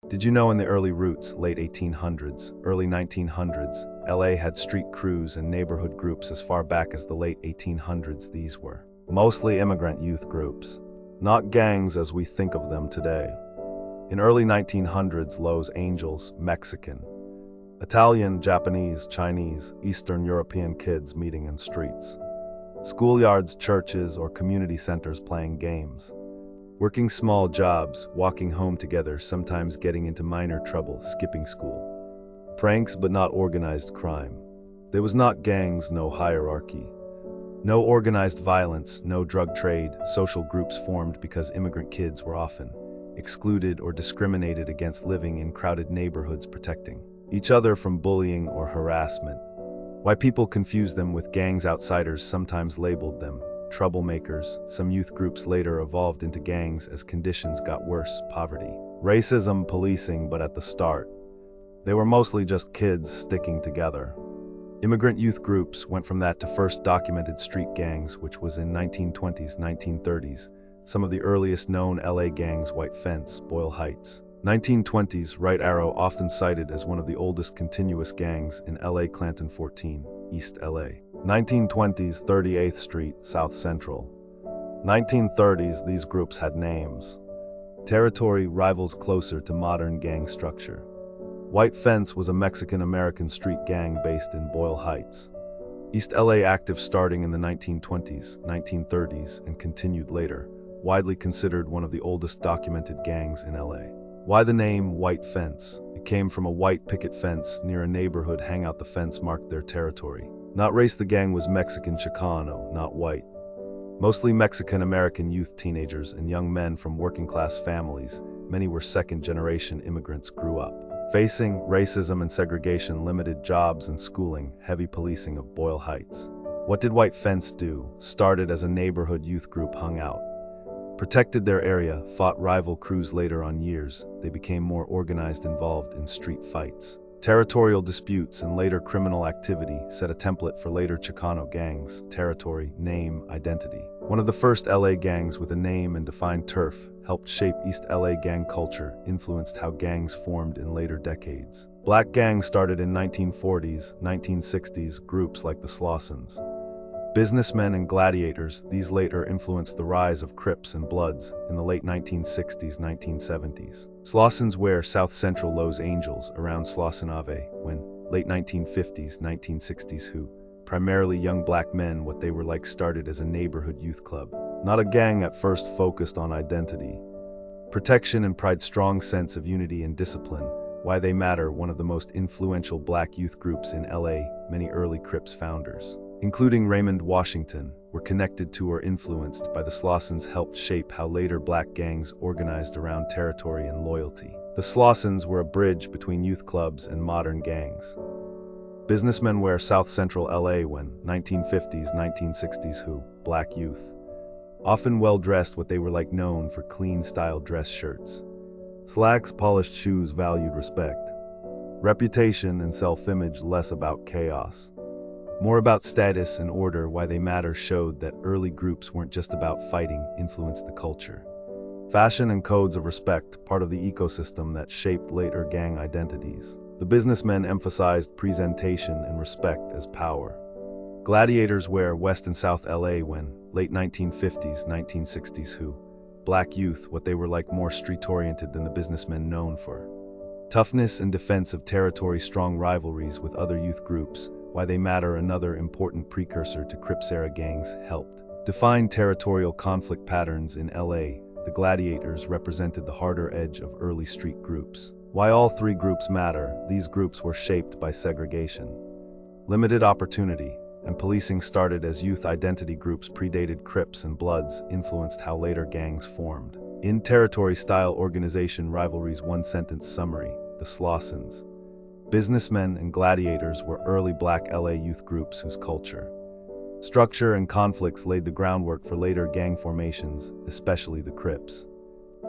Did you know in the early roots, late 1800s, early 1900s, LA had street crews and neighborhood groups as far back as the late 1800s? These were mostly immigrant youth groups, not gangs as we think of them today. In early 1900s, Los Angeles, Mexican, Italian, Japanese, Chinese, Eastern European kids meeting in streets, schoolyards, churches, or community centers playing games. Working small jobs, walking home together, sometimes getting into minor trouble, skipping school. Pranks but not organized crime. There was not gangs, no hierarchy. No organized violence, no drug trade. Social groups formed because immigrant kids were often excluded or discriminated against, living in crowded neighborhoods, protecting each other from bullying or harassment. Why people confuse them with gangs? Outsiders sometimes labeled them troublemakers. Some youth groups later evolved into gangs as conditions got worse: poverty, racism, policing. But at the start, they were mostly just kids sticking together. Immigrant youth groups went from that to first documented street gangs, which was in 1920s, 1930s. Some of the earliest known LA gangs: White Fence, Boyle Heights. 1920s, Right Arrow, often cited as one of the oldest continuous gangs in LA. Clanton 14, East LA. 1920s, 38th Street, South Central. 1930s, these groups had names. Territory, rivals closer to modern gang structure. White Fence was a Mexican-American street gang based in Boyle Heights, East LA, active starting in the 1920s, 1930s, and continued later. Widely considered one of the oldest documented gangs in LA. Why the name White Fence? It came from a white picket fence near a neighborhood hangout. The fence marked their territory. Not race. The gang was Mexican, Chicano, not white. Mostly Mexican-American youth, teenagers, and young men from working-class families. Many were second-generation immigrants, grew up facing racism and segregation, limited jobs and schooling, heavy policing of Boyle Heights. What did White Fence do? Started as a neighborhood youth group, hung out, protected their area, fought rival crews. Later on years, they became more organized, involved in street fights, territorial disputes, and later criminal activity. Set a template for later Chicano gangs: territory, name, identity. One of the first LA gangs with a name and defined turf, helped shape East LA gang culture, influenced how gangs formed in later decades. Black gangs started in 1940s, 1960s, groups like the Slossons. Businessmen and gladiators, these later influenced the rise of Crips and Bloods in the late 1960s, 1970s. Slossons were South Central, Los Angeles, around Slosson Ave, when late 1950s, 1960s, who, primarily young black men, what they were like, started as a neighborhood youth club. Not a gang at first, focused on identity, protection and pride, strong sense of unity and discipline. Why they matter? One of the most influential black youth groups in LA, many early Crips founders, including Raymond Washington, were connected to or influenced by the Slossons, helped shape how later black gangs organized around territory and loyalty. The Slossons were a bridge between youth clubs and modern gangs. Businessmen were South Central LA when 1950s, 1960s, who, black youth, often well-dressed, what they were like, known for clean style dress shirts, slacks, polished shoes, valued respect, reputation and self-image, less about chaos, more about status and order. Why they matter? Showed that early groups weren't just about fighting, influenced the culture, fashion and codes of respect, part of the ecosystem that shaped later gang identities. The businessmen emphasized presentation and respect as power. Gladiators were West and South LA when late 1950s, 1960s, who, black youth, what they were like, more street-oriented than the businessmen, known for toughness and defense of territory, strong rivalries with other youth groups. Why they matter? Another important precursor to Crips-era gangs, helped define territorial conflict patterns in LA. The gladiators represented the harder edge of early street groups. Why all three groups matter? These groups were shaped by segregation, limited opportunity, and policing. Started as youth identity groups, predated Crips and Bloods, influenced how later gangs formed. In territory-style organization, rivalries. One-sentence summary: the Slossons, businessmen and gladiators, were early black LA youth groups whose culture, structure, and conflicts laid the groundwork for later gang formations, especially the Crips.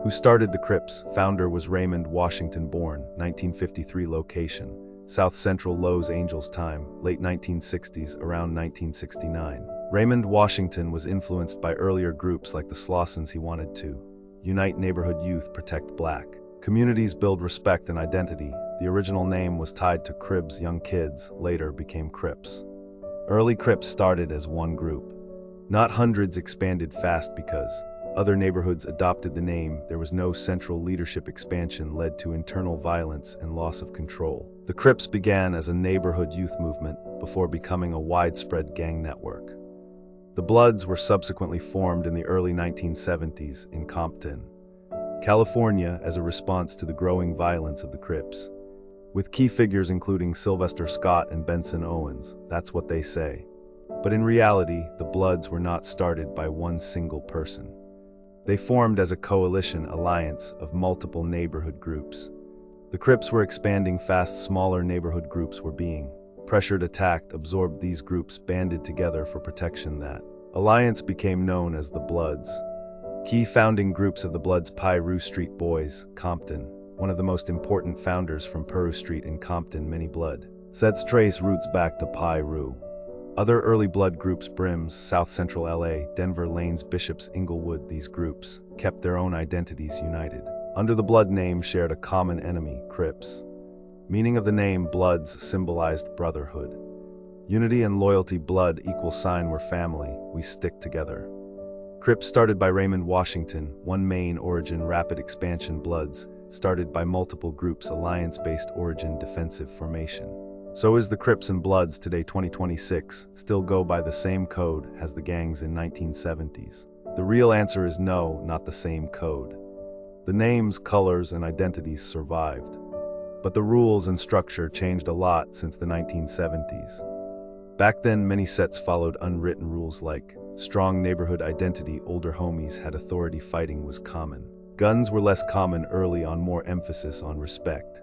Who started the Crips? Founder was Raymond Washington, born 1953. Location: South Central, Los Angeles. Time: late 1960s, around 1969. Raymond Washington was influenced by earlier groups like the Slossons. He wanted to unite neighborhood youth, protect black Communities build respect and identity. The original name was tied to Crips, young kids, later became Crips. Early Crips started as one group. Not hundreds, expanded fast because other neighborhoods adopted the name. There was no central leadership. Expansion led to internal violence and loss of control. The Crips began as a neighborhood youth movement before becoming a widespread gang network. The Bloods were subsequently formed in the early 1970s in Compton, California, as a response to the growing violence of the Crips, with key figures including Sylvester Scott and Benson Owens. That's what they say. But in reality, the Bloods were not started by one single person. They formed as a coalition alliance of multiple neighborhood groups. The Crips were expanding fast. Smaller neighborhood groups were being pressured, attacked, absorbed. These groups banded together for protection. That alliance became known as the Bloods. Key founding groups of the Bloods: Peru Street Boys, Compton. One of the most important founders from Peru Street in Compton. Many blood sets trace roots back to Peru. Other early Blood groups: Brims, South Central LA, Denver Lanes, Bishops, Inglewood. These groups kept their own identities united under the Blood name, shared a common enemy, Crips. Meaning of the name: Bloods symbolized brotherhood, unity and loyalty. Blood equals sign, we're family, we stick together. Crips started by Raymond Washington. One main origin: rapid expansion. Bloods started by multiple groups, alliance-based origin, defensive formation. So is the Crips and Bloods today, 2026, still go by the same code as the gangs in 1970s? The real answer is no, not the same code. The names, colors, and identities survived, but the rules and structure changed a lot since the 1970s. Back then, many sets followed unwritten rules like strong neighborhood identity. Older homies had authority. Fighting was common. Guns were less common early on, more emphasis on respect.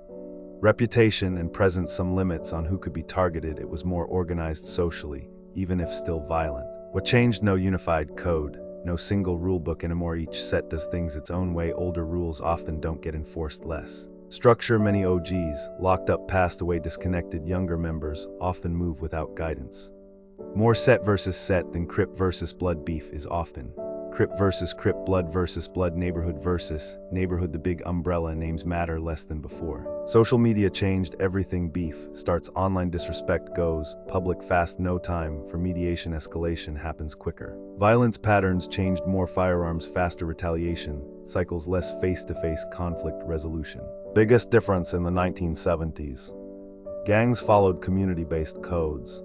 Reputation and presence, some limits on who could be targeted. It was more organized socially, even if still violent. What changed? No unified code, no single rulebook anymore. Each set does things its own way. Older rules often don't get enforced. Less structure. Many OGs locked up, passed away, disconnected. Younger members often move without guidance. More set versus set than Crip versus Blood. Beef is often Crip versus Crip, Blood versus Blood, neighborhood versus neighborhood. The big umbrella names matter less than before. Social media changed everything. Beef starts online, disrespect goes public fast. No time for mediation, escalation happens quicker. Violence patterns changed: more firearms, faster retaliation cycles, less face-to-face conflict resolution. Biggest difference in the 1970s. Gangs followed community-based codes.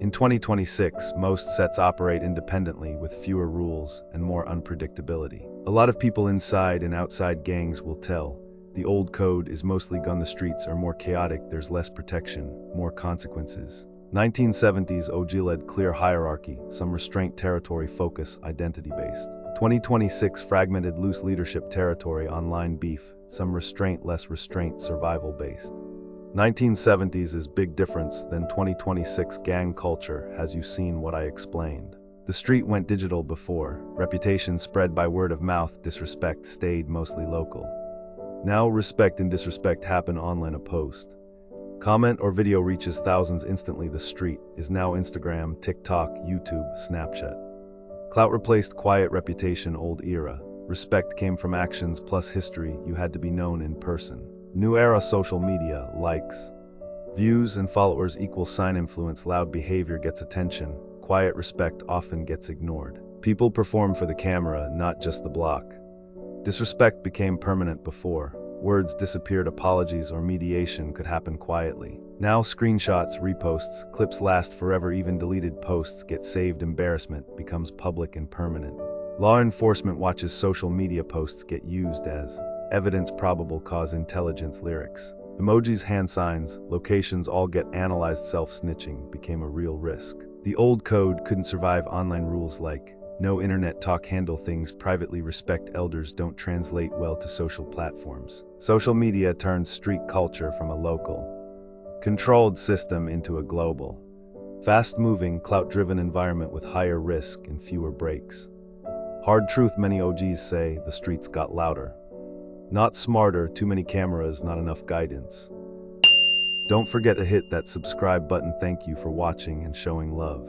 In 2026, most sets operate independently with fewer rules and more unpredictability. A lot of people inside and outside gangs will tell the old code is mostly gun. The streets are more chaotic, there's less protection, more consequences. 1970s OG led clear hierarchy, some restraint, territory focus, identity-based. 2026 fragmented, loose leadership, territory, online beef, some restraint, less restraint, survival-based. 1970s is big difference than 2026 gang culture. Has you seen what I explained? The street went digital before, reputation spread by word of mouth, disrespect stayed mostly local. Now respect and disrespect happen online. A post, comment, or video reaches thousands instantly. The street is now Instagram, TikTok, YouTube, Snapchat. Clout replaced quiet, reputation old era. Respect came from actions plus history, you had to be known in person. New era, social media, likes, views, and followers equals sign influence. Loud behavior gets attention, quiet respect often gets ignored. People perform for the camera, not just the block. Disrespect became permanent before. Words disappeared, apologies or mediation could happen quietly. Now screenshots, reposts, clips last forever, even deleted posts get saved. Embarrassment becomes public and permanent. Law enforcement watches social media posts get used as evidence, probable cause, intelligence, lyrics. Emojis, hand signs, locations all get analyzed. Self-snitching became a real risk. The old code couldn't survive online rules like no internet talk, handle things privately, respect elders don't translate well to social platforms. Social media turned street culture from a local, controlled system into a global, fast-moving, clout-driven environment with higher risk and fewer breaks. Hard truth, many OGs say the streets got louder. Not smarter, too many cameras, not enough guidance. Don't forget to hit that subscribe button. Thank you for watching and showing love.